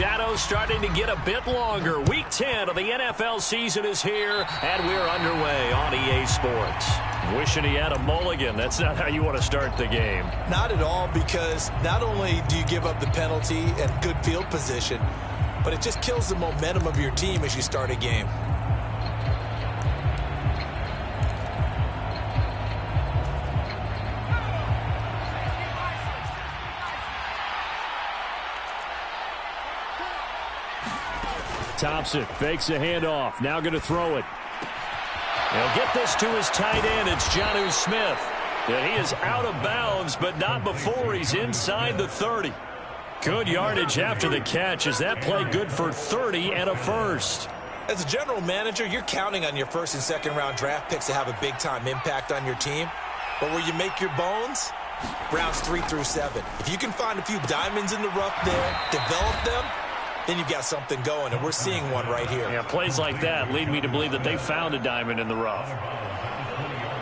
shadows starting to get a bit longer. Week 10 of the NFL season is here, and we're underway on EA Sports. Wishing he had a mulligan. That's not how you want to start the game. Not at all, because not only do you give up the penalty and good field position, but it just kills the momentum of your team as you start a game. Thompson fakes a handoff. Now going to throw it. He'll get this to his tight end. It's Jonnu Smith. And he is out of bounds, but not before he's inside the 30. Good yardage after the catch. Is that play good for 30 and a first? As a general manager, you're counting on your first and second round draft picks to have a big-time impact on your team. But where you make your bones, rounds 3 through 7. If you can find a few diamonds in the rough there, develop them, then you've got something going, and we're seeing one right here. Yeah, plays like that lead me to believe that they found a diamond in the rough.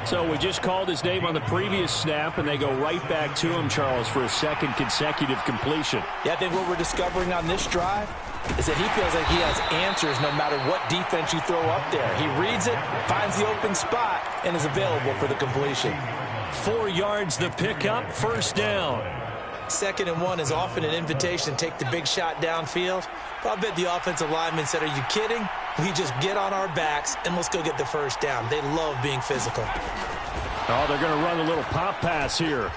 So we just called his name on the previous snap, and they go right back to him, Charles, for a second consecutive completion. Yeah, I think what we're discovering on this drive is that he feels like he has answers no matter what defense you throw up there. He reads it, finds the open spot, and is available for the completion. 4 yards the pickup, first down. 2nd and 1 is often an invitation to take the big shot downfield. But I bet the offensive lineman said, are you kidding? We just get on our backs and let's go get the first down. They love being physical. Oh, they're going to run a little pop pass here.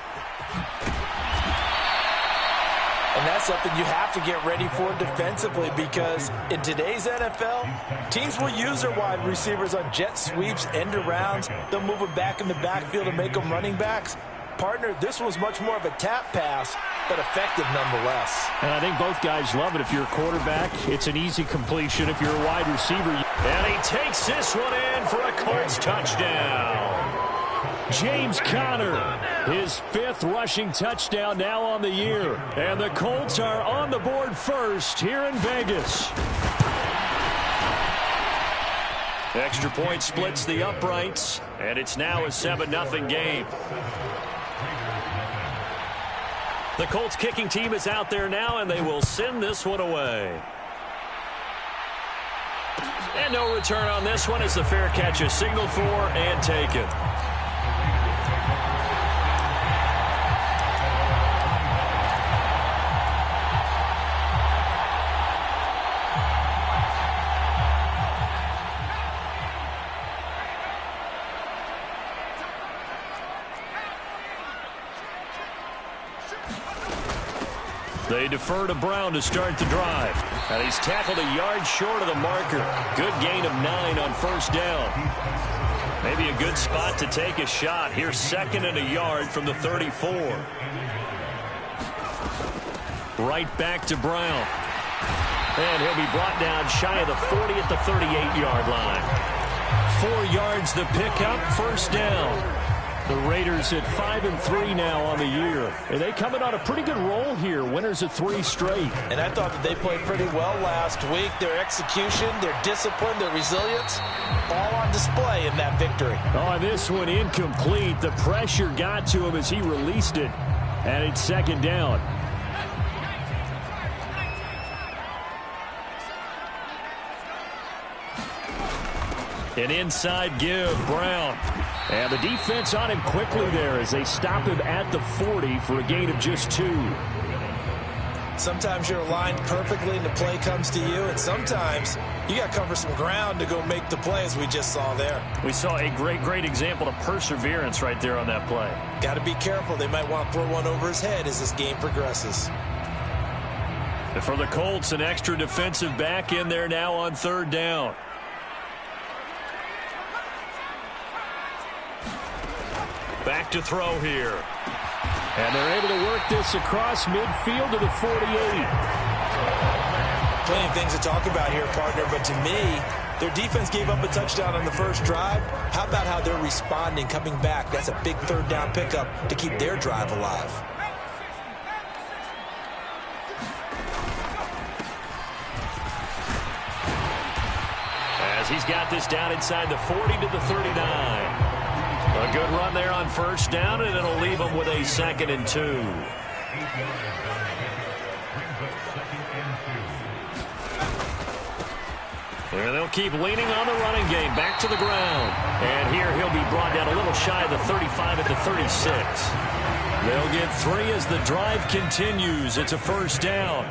And that's something you have to get ready for defensively, because in today's NFL, teams will use their wide receivers on jet sweeps, end arounds. They'll move them back in the backfield and make them running backs. Partner, this was much more of a tap pass, but effective nonetheless. And I think both guys love it. If you're a quarterback, it's an easy completion. If you're a wide receiver, and he takes this one in for a Colts touchdown. James Conner, his 5th rushing touchdown now on the year. And the Colts are on the board first here in Vegas. Extra point splits the uprights, and it's now a 7-0 game. The Colts kicking team is out there now, and they will send this one away. And no return on this one as the fair catch is signaled for and taken. They defer to Brown to start the drive. And he's tackled a yard short of the marker. Good gain of 9 on first down. Maybe a good spot to take a shot. Here's 2nd and a yard from the 34. Right back to Brown. And he'll be brought down shy of the 40 at the 38-yard line. 4 yards the pickup, first down. The Raiders at 5-3 now on the year. And they coming on a pretty good roll here. Winners of 3 straight. And I thought that they played pretty well last week. Their execution, their discipline, their resilience, all on display in that victory. Oh, this one incomplete. The pressure got to him as he released it. And it's 2nd down. An inside give, Brown. And the defense on him quickly there as they stop him at the 40 for a gain of just 2. Sometimes you're aligned perfectly and the play comes to you, and sometimes you got to cover some ground to go make the play, as we just saw there. We saw a great example of perseverance right there on that play. Got to be careful. They might want to throw one over his head as this game progresses. And for the Colts, an extra defensive back in there now on 3rd down. Back to throw here. And they're able to work this across midfield to the 48. Plenty of things to talk about here, partner, but to me, their defense gave up a touchdown on the first drive. How about how they're responding, coming back? That's a big 3rd down pickup to keep their drive alive. As he's got this down inside the 40 to the 39. A good run there on first down, and it'll leave them with a 2nd and 2. And they'll keep leaning on the running game. Back to the ground. And here he'll be brought down a little shy of the 35 at the 36. They'll get 3 as the drive continues. It's a first down.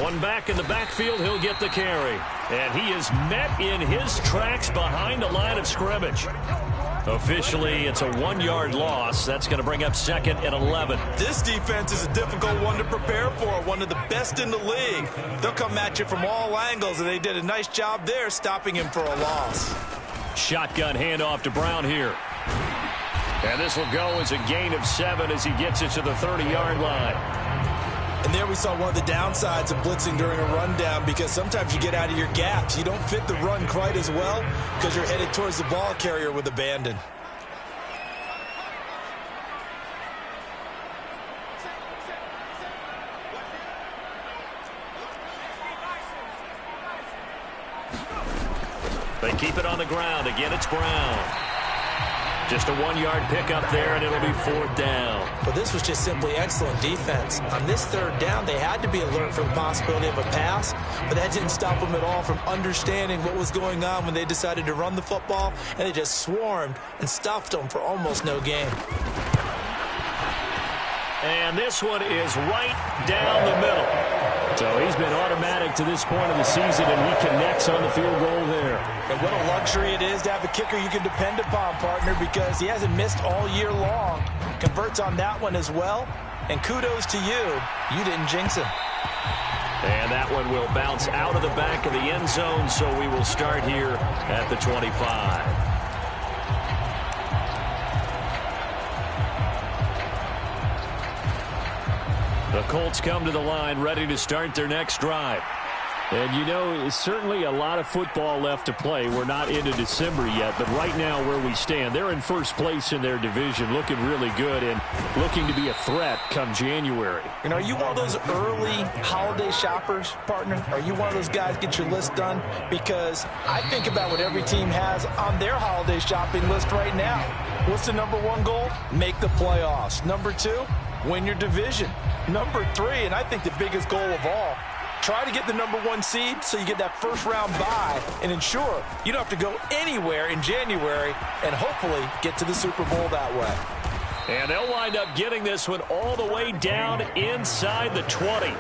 One back in the backfield, he'll get the carry. And he is met in his tracks behind the line of scrimmage. Officially, it's a 1-yard loss. That's going to bring up 2nd and 11. This defense is a difficult one to prepare for, one of the best in the league. They'll come at you from all angles, and they did a nice job there stopping him for a loss. Shotgun handoff to Brown here. And this will go as a gain of 7 as he gets it to the 30-yard line. And there we saw one of the downsides of blitzing during a rundown, because sometimes you get out of your gaps. You don't fit the run quite as well because you're headed towards the ball carrier with abandon. They keep it on the ground. Again, it's Brown. Just a 1-yard pickup there, and it'll be 4th down. But this was just simply excellent defense. On this 3rd down, they had to be alert for the possibility of a pass, but that didn't stop them at all from understanding what was going on when they decided to run the football, and they just swarmed and stuffed them for almost no gain. And this one is right down the middle. So he's been automatic to this point of the season, and he connects on the field goal there. And what a luxury it is to have a kicker you can depend upon, partner, because he hasn't missed all year long. Converts on that one as well. And kudos to you. You didn't jinx him. And that one will bounce out of the back of the end zone, so we will start here at the 25. The Colts come to the line ready to start their next drive. And, you know, certainly a lot of football left to play. We're not into December yet, but right now where we stand, they're in first place in their division, looking really good and looking to be a threat come January. And are you one of those early holiday shoppers, partner? Are you one of those guys get your list done? Because I think about what every team has on their holiday shopping list right now. What's the number 1 goal? Make the playoffs. Number 2, win your division. Number 3, and I think the biggest goal of all, try to get the number 1 seed so you get that first-round bye and ensure you don't have to go anywhere in January and hopefully get to the Super Bowl that way. And they'll wind up getting this one all the way down inside the 20.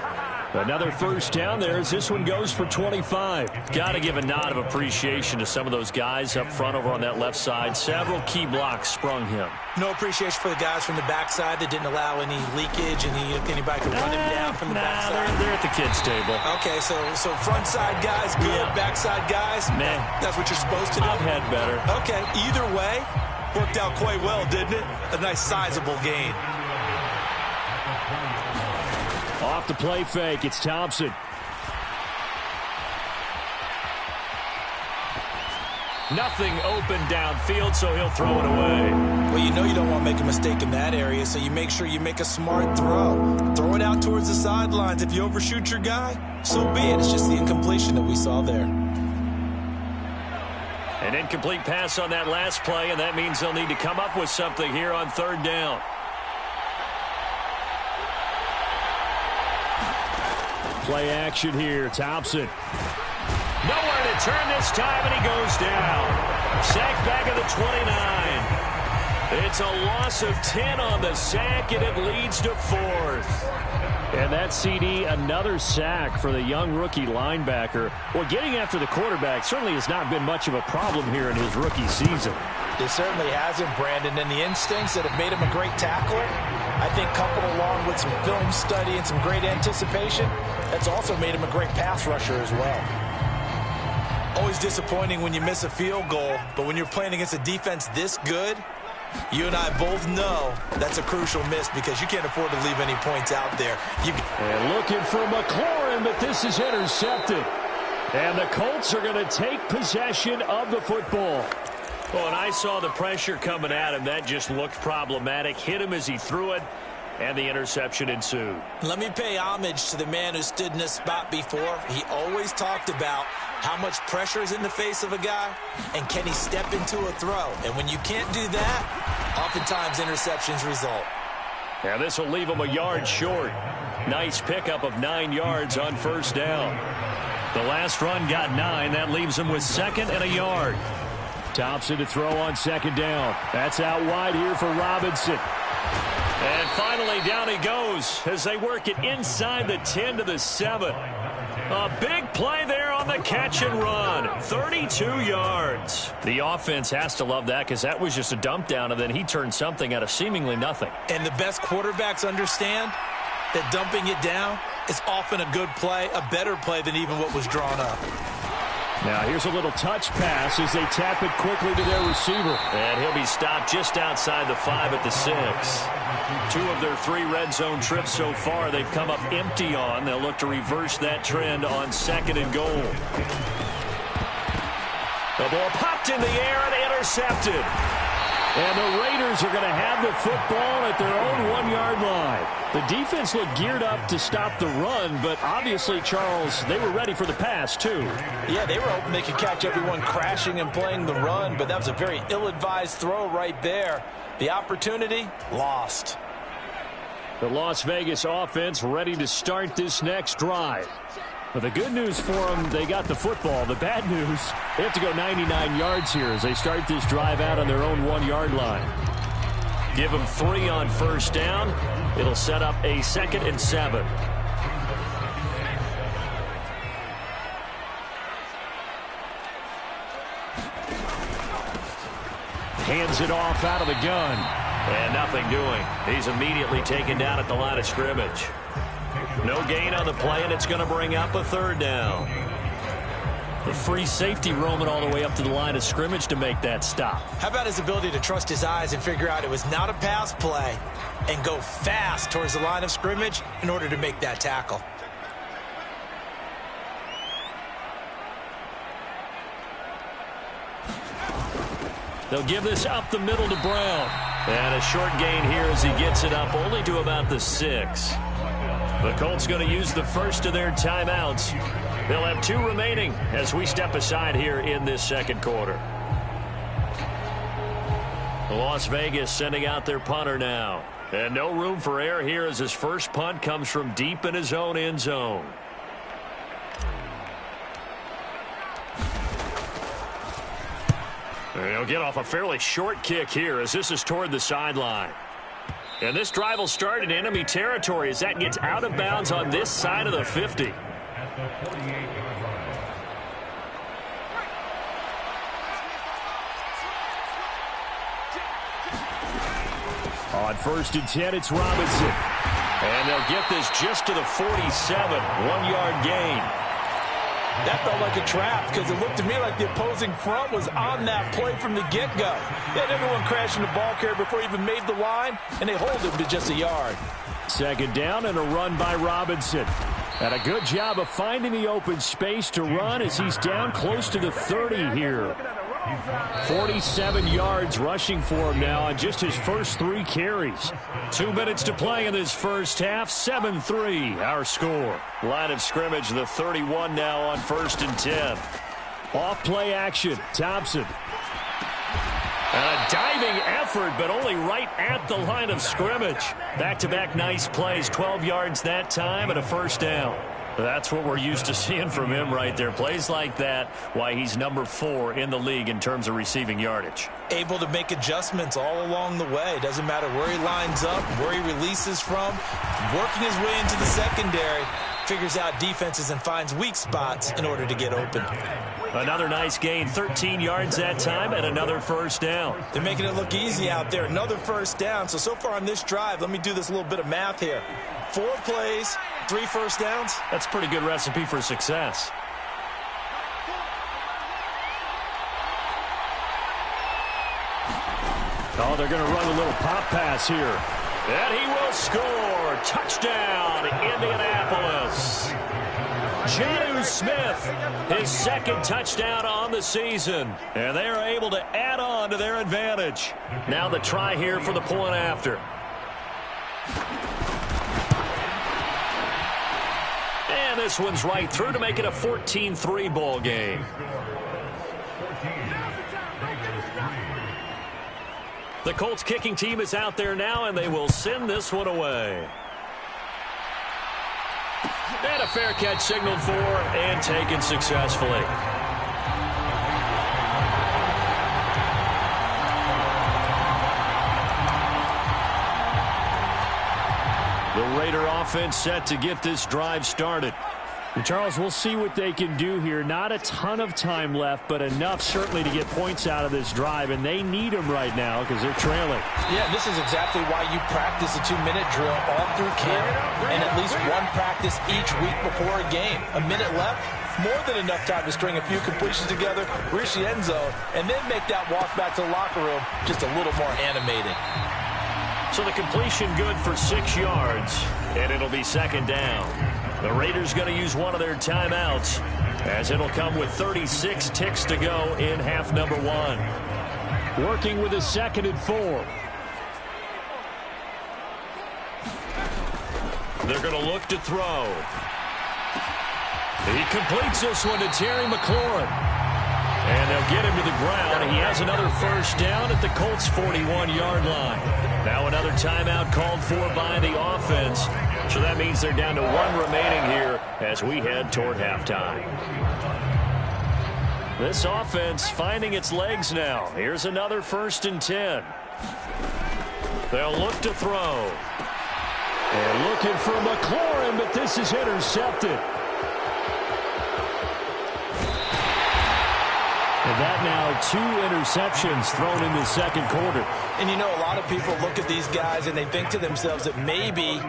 Another first down there as this one goes for 25. Got to give a nod of appreciation to some of those guys up front over on that left side. Several key blocks sprung him. No appreciation for the guys from the backside that didn't allow any leakage and anybody could run him down from the backside. They're at the kids' table. Okay, so front side guys good, yeah. Backside guys, nah. That's what you're supposed to do. I've had better. Okay, either way, worked out quite well, didn't it? A nice sizable gain. Off the play fake, it's Thompson. Nothing open downfield, so he'll throw it away. Well, you know you don't want to make a mistake in that area, so you make sure you make a smart throw. Throw it out towards the sidelines. If you overshoot your guy, so be it. It's just the incompletion that we saw there. An incomplete pass on that last play, and that means they'll need to come up with something here on 3rd down. Play action here. Thompson. Nowhere to turn this time, and he goes down. Sack back at the 29. It's a loss of 10 on the sack, and it leads to 4th. And that CD, another sack for the young rookie linebacker. Well, getting after the quarterback certainly has not been much of a problem here in his rookie season. It certainly hasn't, Brandon, and the instincts that have made him a great tackler, I think coupled along with some film study and some great anticipation, that's also made him a great pass rusher as well. Always disappointing when you miss a field goal, but when you're playing against a defense this good, you and I both know that's a crucial miss because you can't afford to leave any points out there. And looking for McLaurin, but this is intercepted. And the Colts are going to take possession of the football. Well, and I saw the pressure coming at him. That just looked problematic. Hit him as he threw it. and the interception ensued. Let me pay homage to the man who stood in this spot before. He always talked about how much pressure is in the face of a guy, and can he step into a throw. And when you can't do that, oftentimes interceptions result. And this will leave him a yard short. Nice pickup of 9 yards on first down. The last run got 9. That leaves him with 2nd and a yard. Thompson to throw on 2nd down. That's out wide here for Robinson. And finally down he goes as they work it inside the 10 to the 7. A big play there on the catch and run. 32 yards. The offense has to love that because that was just a dump down, and then he turned something out of seemingly nothing. And the best quarterbacks understand that dumping it down is often a good play, a better play than even what was drawn up. Now here's a little touch pass as they tap it quickly to their receiver. And he'll be stopped just outside the 5 at the 6. 2 of their 3 red zone trips so far they've come up empty on. They'll look to reverse that trend on 2nd and goal. The ball popped in the air and intercepted. And the Raiders are going to have the football at their own 1-yard line. The defense looked geared up to stop the run, but obviously, Charles, they were ready for the pass, too. Yeah, they were hoping they could catch everyone crashing and playing the run, but that was a very ill-advised throw right there. The opportunity, lost. The Las Vegas offense ready to start this next drive. But the good news for them, they got the football. The bad news, they have to go 99 yards here as they start this drive out on their own 1-yard line. Give them 3 on first down. It'll set up a 2nd and 7. Hands it off out of the gun. And nothing doing. He's immediately taken down at the line of scrimmage. No gain on the play, and it's going to bring up a 3rd down. The free safety roaming all the way up to the line of scrimmage to make that stop. How about his ability to trust his eyes and figure out it was not a pass play and go fast towards the line of scrimmage in order to make that tackle. They'll give this up the middle to Brown. And a short gain here as he gets it up only to about the 6. The Colts going to use the first of their timeouts. They'll have 2 remaining as we step aside here in this 2nd quarter. Las Vegas sending out their punter now. And no room for error here as his first punt comes from deep in his own end zone. He'll get off a fairly short kick here as this is toward the sideline. And this drive will start in enemy territory as that gets out of bounds on this side of the 50. On 1st and 10, it's Robinson. And they'll get this just to the 47, 1-yard gain. That felt like a trap because it looked to me like the opposing front was on that play from the get-go. They had everyone crashing the ball carrier before he even made the line, and they hold him to just a yard. 2nd down and a run by Robinson. And a good job of finding the open space to run as he's down close to the 30 here. 47 yards rushing for him now on just his first 3 carries. 2 minutes to play in this first half. 7-3 our score. Line of scrimmage, the 31 now on 1st and 10. Off play action. Thompson. And a diving effort, but only right at the line of scrimmage. Back-to-back nice plays. 12 yards that time and a first down. That's what we're used to seeing from him right there. Plays like that, why he's number 4 in the league in terms of receiving yardage. Able to make adjustments all along the way. Doesn't matter where he lines up, where he releases from. Working his way into the secondary. Figures out defenses and finds weak spots in order to get open. Another nice gain. 13 yards that time and another first down. They're making it look easy out there. Another first down. So far on this drive, let me do this little bit of math here. 4 plays, 3 first downs. That's a pretty good recipe for success. Oh, they're going to run a little pop pass here. And he will score. Touchdown, Indianapolis. Jonnu Smith, his 2nd touchdown on the season. And they are able to add on to their advantage. Now the try here for the point after. And this one's right through to make it a 14-3 ball game. The Colts kicking team is out there now, and they will send this one away. And a fair catch signaled for and taken successfully. The Raider offense set to get this drive started. And Charles, we'll see what they can do here. Not a ton of time left, but enough certainly to get points out of this drive, and they need them right now because they're trailing. Yeah, this is exactly why you practice a 2-minute drill all through camp and at least one practice each week before a game. A minute left, more than enough time to string a few completions together, reach the end zone, and then make that walk back to the locker room just a little more animated. So the completion good for 6 yards, and it'll be second down. The Raiders going to use one of their timeouts, as it'll come with 36 ticks to go in half number 1. Working with a 2nd and 4. They're going to look to throw. He completes this one to Terry McLaurin. And they'll get him to the ground. He has another first down at the Colts' 41-yard line. Now another timeout called for by the offense. So that means they're down to 1 remaining here as we head toward halftime. This offense finding its legs now. Here's another 1st and 10. They'll look to throw. And looking for McLaurin, but this is intercepted. And that now 2 interceptions thrown in the second quarter. And you know, a lot of people look at these guys and they think to themselves that maybe,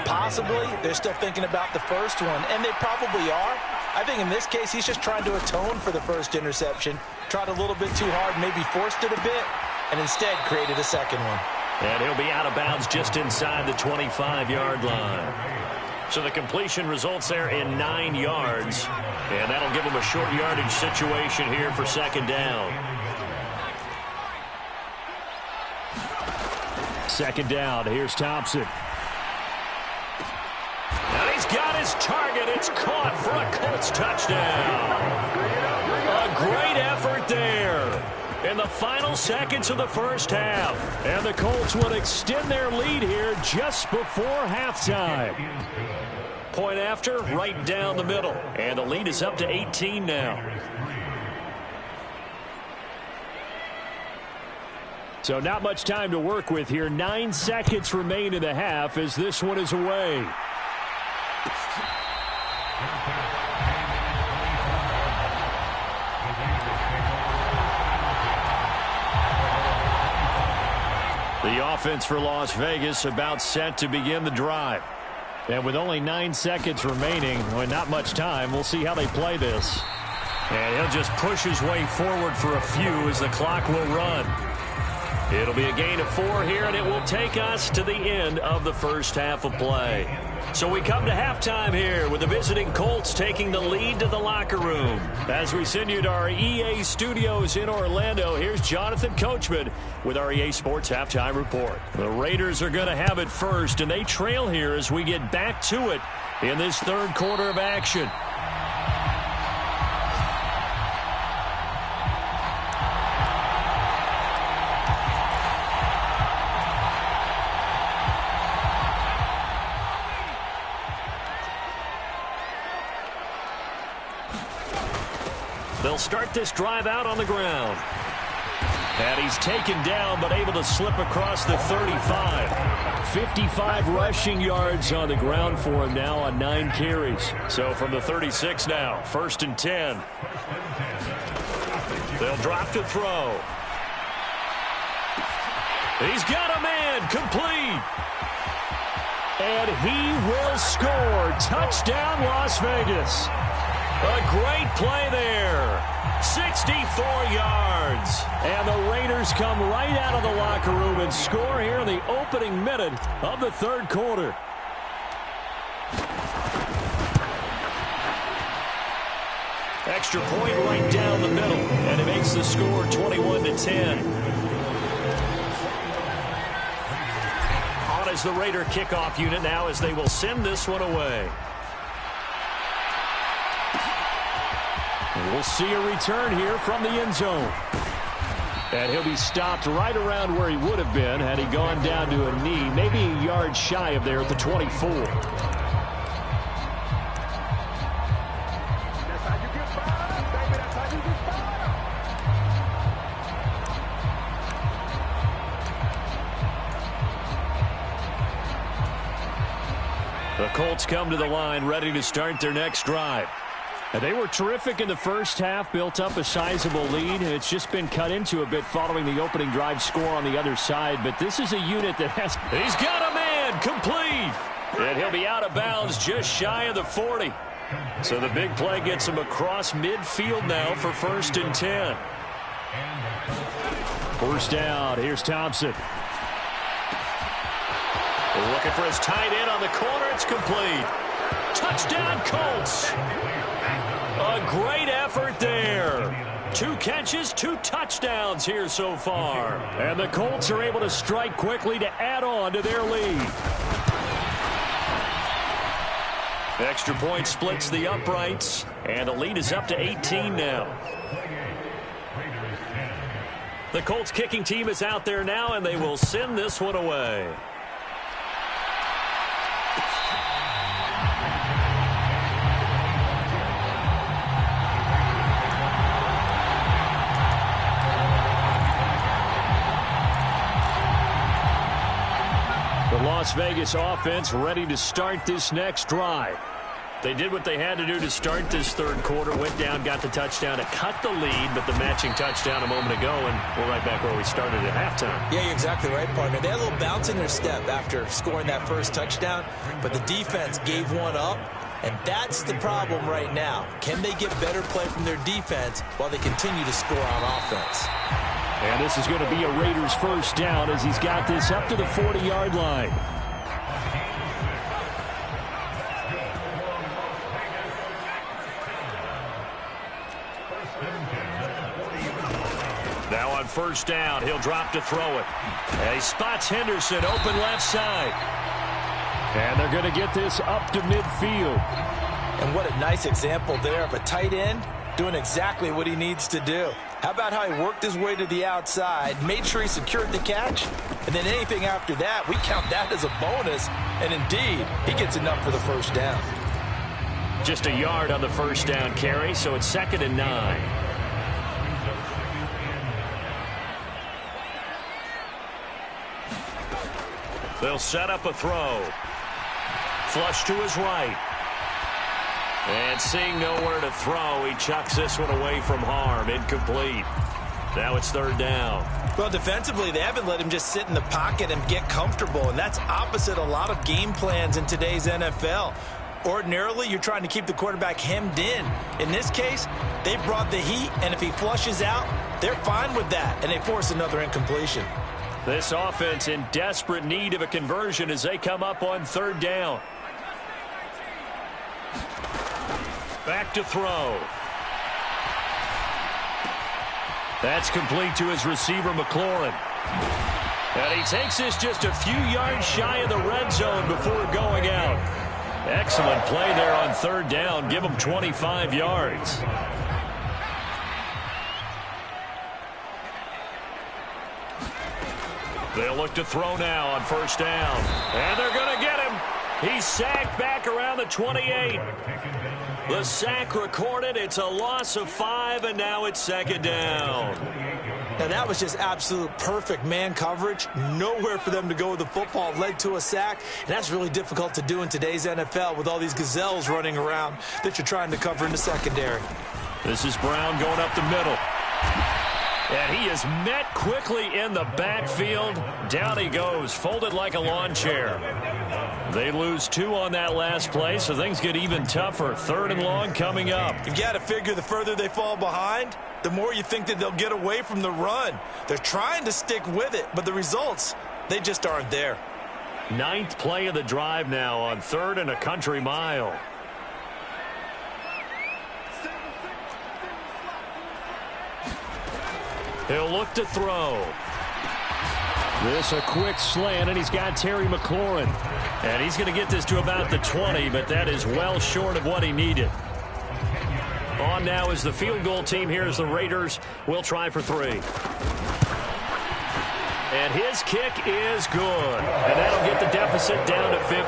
possibly, they're still thinking about the first one. And they probably are. I think in this case, he's just trying to atone for the first interception. Tried a little bit too hard, maybe forced it a bit, and instead created a second one. And he'll be out of bounds just inside the 25-yard line. So the completion results there in 9 yards. And that'll give them a short yardage situation here for second down. Second down. Here's Thompson. And he's got his target. It's caught for a Colts touchdown. A great effort there in the final seconds of the first half. And the Colts would extend their lead here just before halftime. Point after, right down the middle. And the lead is up to 18 now. So not much time to work with here. 9 seconds remain in the half as this one is away. The offense for Las Vegas about set to begin the drive. And with only 9 seconds remaining, well, not much time, we'll see how they play this. And he'll just push his way forward for a few as the clock will run. It'll be a gain of 4 here, and it will take us to the end of the first half of play. So we come to halftime here with the visiting Colts taking the lead to the locker room. As we send you to our EA studios in Orlando, here's Jonathan Coachman with our EA Sports Halftime Report. The Raiders are going to have it first, and they trail here as we get back to it in this third quarter of action. They'll start this drive out on the ground. And he's taken down, but able to slip across the 35. 55 rushing yards on the ground for him now on 9 carries. So from the 36 now, 1st and 10. They'll drop to throw. He's got a man, complete. And he will score. Touchdown, Las Vegas. A great play there. 64 yards. And the Raiders come right out of the locker room and score here in the opening minute of the third quarter. Extra point right down the middle. And it makes the score 21-10. On is the Raider kickoff unit now as they will send this one away. We'll see a return here from the end zone. And he'll be stopped right around where he would have been had he gone down to a knee, maybe a yard shy of there at the 24. The Colts come to the line ready to start their next drive. And they were terrific in the first half, built up a sizable lead. It's just been cut into a bit following the opening drive score on the other side. But this is a unit that has... He's got a man complete. And he'll be out of bounds just shy of the 40. So the big play gets him across midfield now for 1st and 10. First down. Here's Thompson. Looking for his tight end on the corner. It's complete. Touchdown, Colts. A great effort there. 2 catches, 2 touchdowns here so far. And the Colts are able to strike quickly to add on to their lead. The extra point splits the uprights, and the lead is up to 18 now. The Colts kicking team is out there now, and they will send this one away. Las Vegas offense ready to start this next drive. They did what they had to do to start this third quarter, went down, got the touchdown to cut the lead, but the matching touchdown a moment ago, and we're right back where we started at halftime. Yeah, you're exactly right, partner. They had a little bounce in their step after scoring that first touchdown, but the defense gave one up, and that's the problem right now. Can they get better play from their defense while they continue to score on offense? And this is going to be a Raiders first down as he's got this up to the 40-yard line. Now on first down, he'll drop to throw it. And he spots Henderson open left side. And they're going to get this up to midfield. And what a nice example there of a tight end doing exactly what he needs to do. How about how he worked his way to the outside, made sure he secured the catch, and then anything after that, we count that as a bonus. And indeed, he gets enough for the first down. Just a yard on the first down carry, so it's 2nd and 9. They'll set up a throw. Flush to his right. And seeing nowhere to throw, he chucks this one away from harm. Incomplete. Now it's 3rd down. Well, defensively, they haven't let him just sit in the pocket and get comfortable, and that's opposite a lot of game plans in today's NFL. Ordinarily, you're trying to keep the quarterback hemmed in. In this case, they brought the heat, and if he flushes out, they're fine with that, and they force another incompletion. This offense in desperate need of a conversion as they come up on 3rd down. Back to throw. That's complete to his receiver, McLaurin. And he takes this just a few yards shy of the red zone before going out. Excellent play there on 3rd down. Give him 25 yards. They'll look to throw now on 1st down. And they're going to get him. He's sacked back around the 28. The sack recorded. It's a loss of 5, and now it's 2nd down. Now, that was just absolute perfect man coverage. Nowhere for them to go with the football. Led to a sack, and that's really difficult to do in today's NFL with all these gazelles running around that you're trying to cover in the secondary. This is Brown going up the middle. And he is met quickly in the backfield. Down he goes, folded like a lawn chair. They lose 2 on that last play, so things get even tougher. 3rd and long coming up. You've got to figure the further they fall behind, the more you think that they'll get away from the run. They're trying to stick with it, but the results, they just aren't there. 9th play of the drive now on 3rd and a country mile. He'll look to throw. This a quick slant, and he's got Terry McLaurin. And he's going to get this to about the 20, but that is well short of what he needed. On now is the field goal team here as the Raiders will try for 3. And his kick is good. And that'll get the deficit down to 15.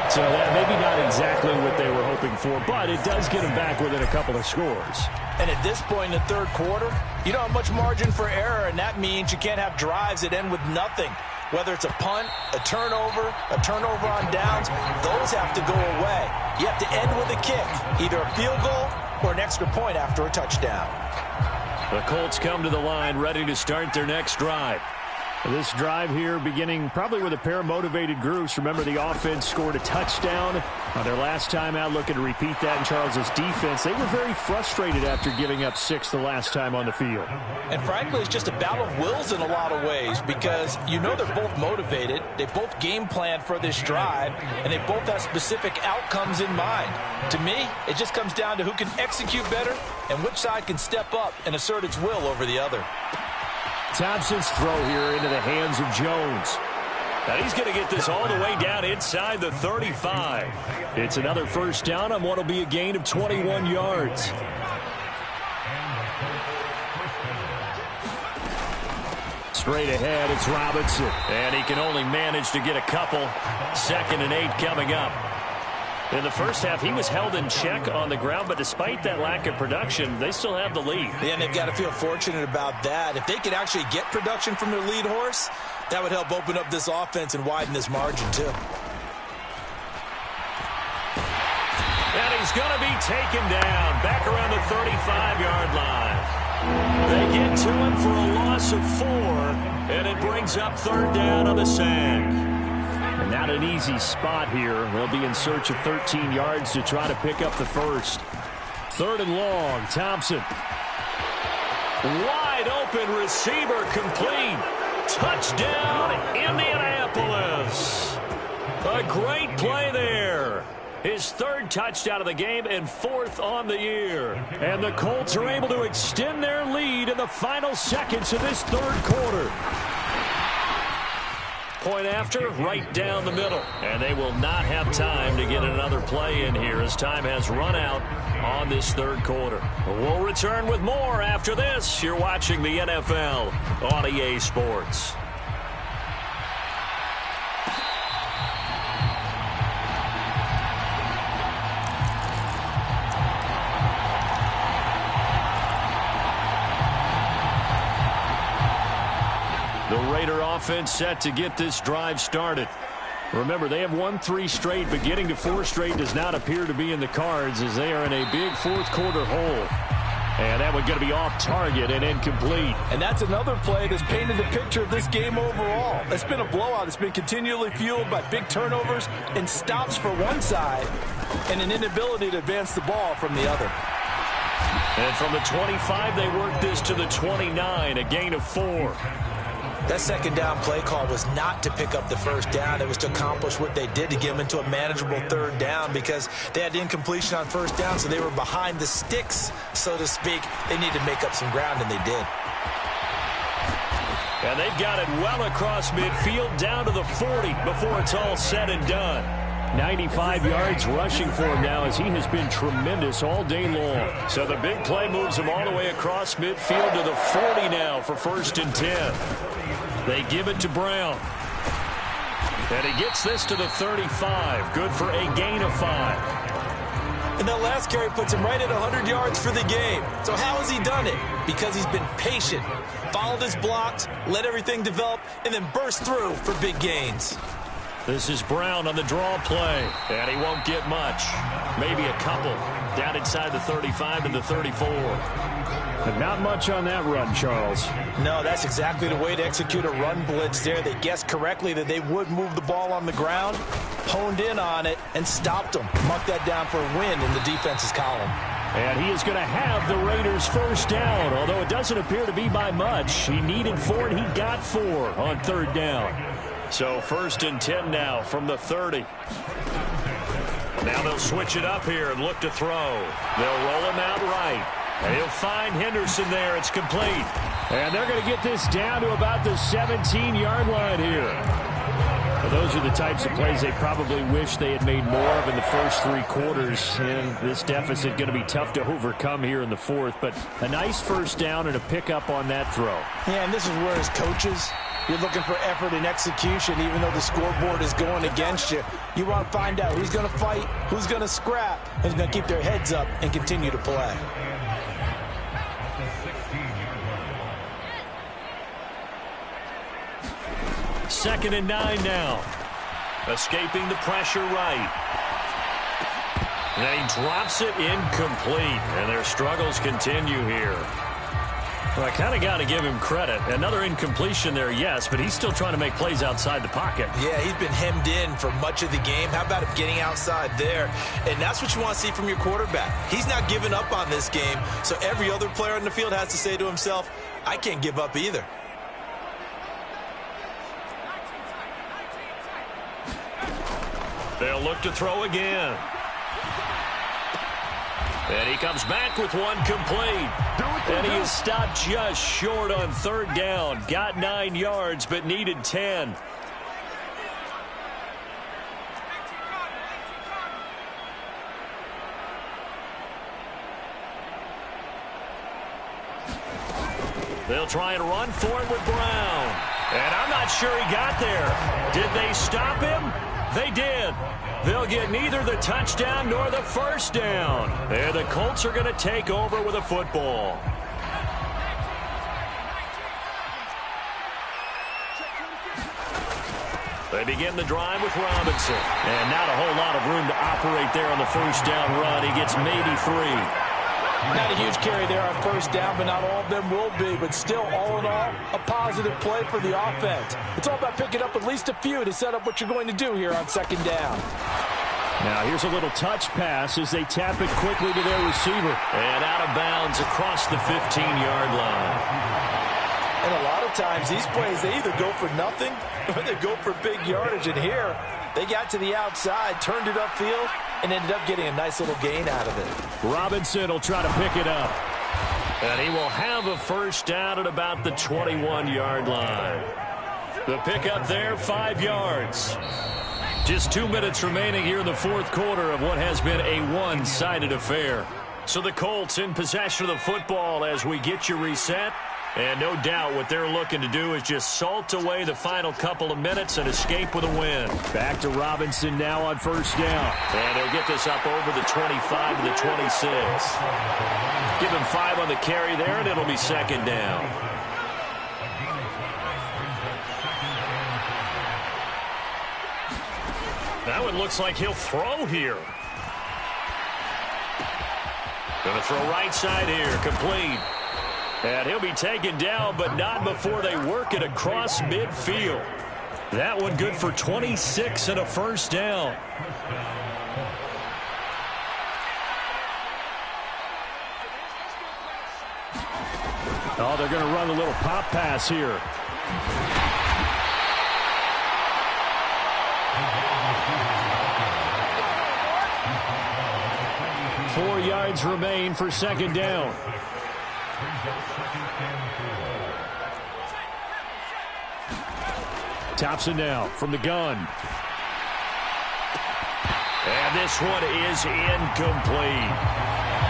So that maybe not exactly what they were hoping for, but it does get them back within a couple of scores. And at this point in the third quarter, you don't have much margin for error, and that means you can't have drives that end with nothing. Whether it's a punt, a turnover on downs, those have to go away. You have to end with a kick, either a field goal or an extra point after a touchdown. The Colts come to the line ready to start their next drive. This drive here beginning probably with a pair of motivated groups. Remember, the offense scored a touchdown on their last time out, looking to repeat that in Charles's defense. They were very frustrated after giving up 6 the last time on the field. And frankly, it's just a battle of wills in a lot of ways because you know they're both motivated. They both game planned for this drive, and they both have specific outcomes in mind. To me, it just comes down to who can execute better and which side can step up and assert its will over the other. Thompson's throw here into the hands of Jones. Now he's going to get this all the way down inside the 35. It's another first down on what will be a gain of 21 yards. Straight ahead, it's Robinson. And he can only manage to get a couple. 2nd and 8 coming up. In the first half, he was held in check on the ground, but despite that lack of production, they still have the lead. Yeah, and they've got to feel fortunate about that. If they could actually get production from their lead horse, that would help open up this offense and widen this margin, too. And he's going to be taken down back around the 35-yard line. They get to him for a loss of 4, and it brings up 3rd down on the sag. And not an easy spot here. They'll be in search of 13 yards to try to pick up the first. 3rd and long, Thompson. Wide open receiver complete. Touchdown, Indianapolis. A great play there. His 3rd touchdown of the game and 4th on the year. And the Colts are able to extend their lead in the final seconds of this 3rd quarter. Point after, right down the middle. And they will not have time to get another play in here as time has run out on this 3rd quarter. We'll return with more after this. You're watching the NFL on EA Sports. The Raider offense set to get this drive started. Remember, they have won 3 straight, but getting to 4 straight does not appear to be in the cards as they are in a big 4th quarter hole. And that one's going to be off target and incomplete. And that's another play that's painted the picture of this game overall. It's been a blowout. It's been continually fueled by big turnovers and stops for one side and an inability to advance the ball from the other. And from the 25, they work this to the 29, a gain of 4. That 2nd down play call was not to pick up the 1st down. It was to accomplish what they did to get them into a manageable 3rd down because they had incompletion on 1st down, so they were behind the sticks, so to speak. They needed to make up some ground, and they did. And they've got it well across midfield down to the 40 before it's all said and done. 95 yards rushing for him now as he has been tremendous all day long. So the big play moves him all the way across midfield to the 40 now for 1st and 10. They give it to Brown. And he gets this to the 35. Good for a gain of 5. And that last carry puts him right at 100 yards for the game. So how has he done it? Because he's been patient, followed his blocks, let everything develop, and then burst through for big gains. This is Brown on the draw play, and he won't get much. Maybe a couple down inside the 35 to the 34. But not much on that run, Charles. No, that's exactly the way to execute a run blitz there. They guessed correctly that they would move the ball on the ground, honed in on it, and stopped them. Mark that down for a win in the defense's column. And he is going to have the Raiders' 1st down, although it doesn't appear to be by much. He needed 4, and he got 4 on 3rd down. So 1st and 10 now from the 30. Now they'll switch it up here and look to throw. They'll roll him out right. And he'll find Henderson there. It's complete. And they're going to get this down to about the 17-yard line here. Well, those are the types of plays they probably wish they had made more of in the first 3 quarters. And this deficit going to be tough to overcome here in the fourth. But a nice first down and a pickup on that throw. Yeah, and this is where as coaches, you're looking for effort and execution, even though the scoreboard is going against you. You want to find out who's going to fight, who's going to scrap, and who's going to keep their heads up and continue to play. Second and 9 now. Escaping the pressure right. And he drops it incomplete. And their struggles continue here. Well, I kind of got to give him credit. Another incompletion there, yes, but he's still trying to make plays outside the pocket. Yeah, he's been hemmed in for much of the game. How about him getting outside there? And that's what you want to see from your quarterback. He's not giving up on this game, so every other player on the field has to say to himself, I can't give up either. They'll look to throw again. And he comes back with one complete. And he is stopped just short on third down. Got 9 yards, but needed 10. They'll try and run for it with Brown. And I'm not sure he got there. Did they stop him? They did. They'll get neither the touchdown nor the first down. And the Colts are going to take over with a football. They begin the drive with Robinson. And not a whole lot of room to operate there on the first down run. He gets maybe 3. Not a huge carry there on first down, but not all of them will be. But still, all in all, a positive play for the offense. It's all about picking up at least a few to set up what you're going to do here on second down. Now here's a little touch pass as they tap it quickly to their receiver. And out of bounds across the 15-yard line. And a lot of times, these plays, they either go for nothing or they go for big yardage. And here, they got to the outside, turned it upfield, and ended up getting a nice little gain out of it. Robinson will try to pick it up. And he will have a first down at about the 21-yard line. The pickup there, 5 yards. Just 2 minutes remaining here in the fourth quarter of what has been a one-sided affair. So the Colts in possession of the football as we get you reset. And no doubt what they're looking to do is just salt away the final couple of minutes and escape with a win. Back to Robinson now on first down. And he'll get this up over the 25 to the 26. Give him 5 on the carry there, and it'll be second down. That one looks like he'll throw here. Going to throw right side here, complete. And he'll be taken down, but not before they work it across midfield. That one good for 26 and a first down. Oh, they're going to run a little pop pass here. Four yards remain for second down. Thompson now from the gun. And this one is incomplete.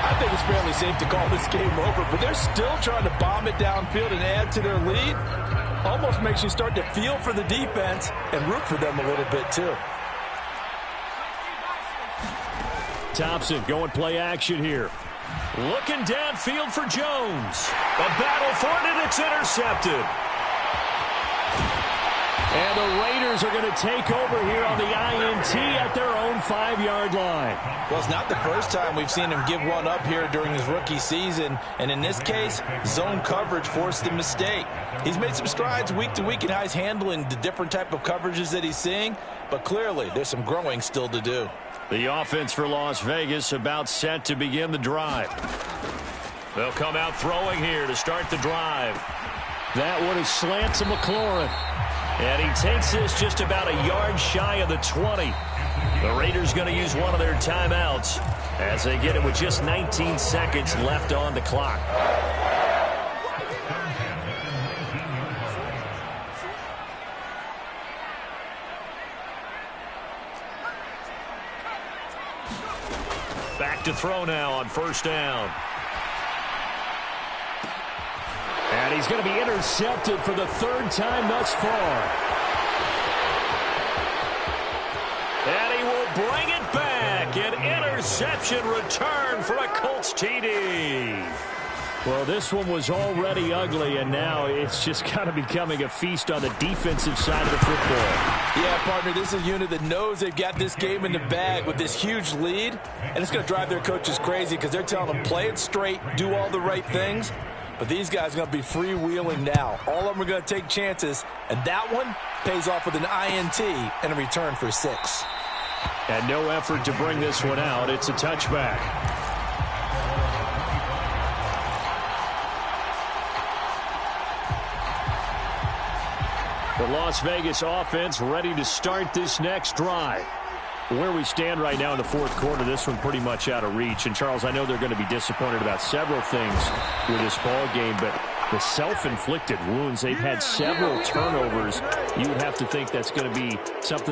I think it's fairly safe to call this game over, but they're still trying to bomb it downfield and add to their lead. Almost makes you start to feel for the defense and root for them a little bit too. Thompson going play action here. Looking downfield for Jones. A battle for it, and it's intercepted. And the Raiders are going to take over here on the INT at their own 5-yard line. Well, it's not the first time we've seen him give one up here during his rookie season. And in this case, zone coverage forced the mistake. He's made some strides week to week in how he's handling the different type of coverages that he's seeing. But clearly, there's some growing still to do. The offense for Las Vegas about set to begin the drive. They'll come out throwing here to start the drive. That one is slant to McLaurin. And he takes this just about a yard shy of the 20. The Raiders going to use one of their timeouts as they get it with just 19 seconds left on the clock. back to throw now on first down. And he's going to be intercepted for the third time thus far. And he will bring it back. An interception return for a Colts TD. Well, this one was already ugly, and now it's just kind of becoming a feast on the defensive side of the football. Yeah, partner, this is a unit that knows they've got this game in the bag with this huge lead, and it's going to drive their coaches crazy because they're telling them play it straight, do all the right things. But these guys are going to be freewheeling now. All of them are going to take chances, and that one pays off with an INT and a return for 6. And no effort to bring this one out. It's a touchback. The Las Vegas offense ready to start this next drive. Where we stand right now in the fourth quarter, this one pretty much out of reach. And, Charles, I know they're going to be disappointed about several things with this ball game, but the self-inflicted wounds, they've had several turnovers. You would have to think that's going to be something